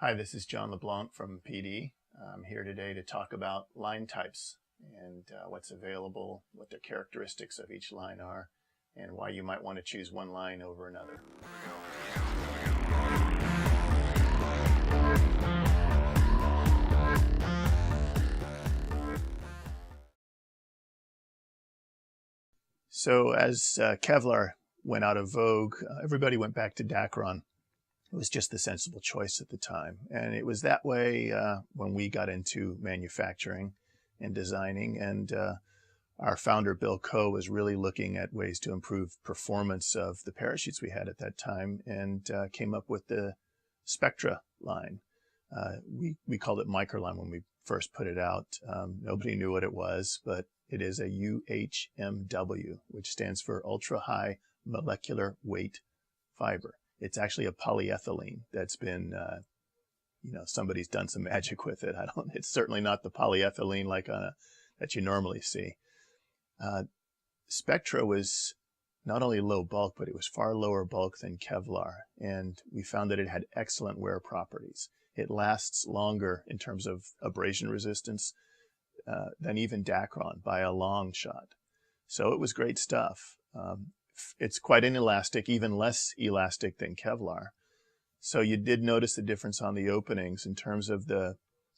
Hi, this is John LeBlanc from PD. I'm here today to talk about line types and what's available, what the characteristics of each line are, and why you might want to choose one line over another. So as Kevlar went out of vogue, everybody went back to Dacron. It was just the sensible choice at the time. And it was that way when we got into manufacturing and designing. And our founder, Bill Coe, was really looking at ways to improve performance of the parachutes we had at that time and came up with the Spectra line. We called it Microline when we first put it out. Nobody knew what it was, but it is a UHMW, which stands for Ultra High Molecular Weight Fiber. It's actually a polyethylene that's been, somebody's done some magic with it. It's certainly not the polyethylene that you normally see. Spectra was not only low bulk, but it was far lower bulk than Kevlar. And we found that it had excellent wear properties. It lasts longer in terms of abrasion resistance than even Dacron by a long shot. So it was great stuff. It's quite inelastic, even less elastic than Kevlar. So you did notice the difference on the openings in terms of there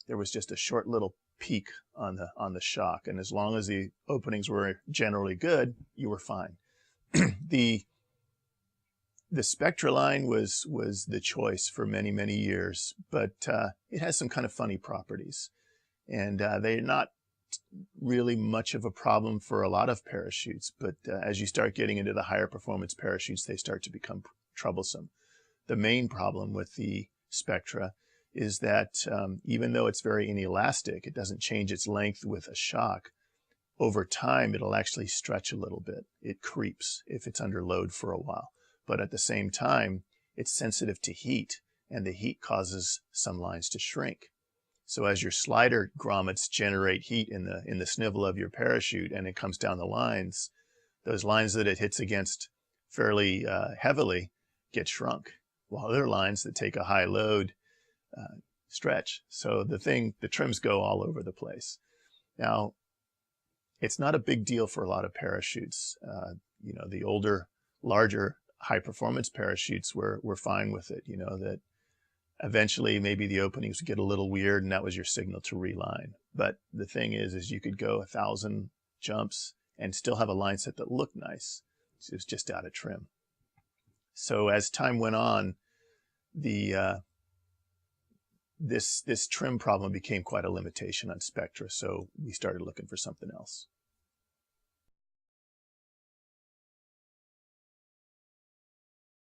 was just a short little peak on the shock. And as long as the openings were generally good, you were fine. The Spectra line was the choice for many, many years, but it has some kind of funny properties. And they're not really much of a problem for a lot of parachutes, but as you start getting into the higher performance parachutes, they start to become troublesome. The main problem with the Spectra is that even though it's very inelastic, it doesn't change its length with a shock. Over time, it'll actually stretch a little bit. It creeps if it's under load for a while. But at the same time, it's sensitive to heat, and the heat causes some lines to shrink. So as your slider grommets generate heat in the snivel of your parachute and it comes down the lines, those lines that it hits against fairly heavily get shrunk, while other lines that take a high load stretch. So the trims go all over the place. Now, it's not a big deal for a lot of parachutes. The older, larger, high-performance parachutes were fine with it, that eventually maybe the openings would get a little weird and that was your signal to reline. But the thing is you could go 1,000 jumps and still have a line set that looked nice. It was just out of trim. So as time went on, this trim problem became quite a limitation on Spectra, so we started looking for something else.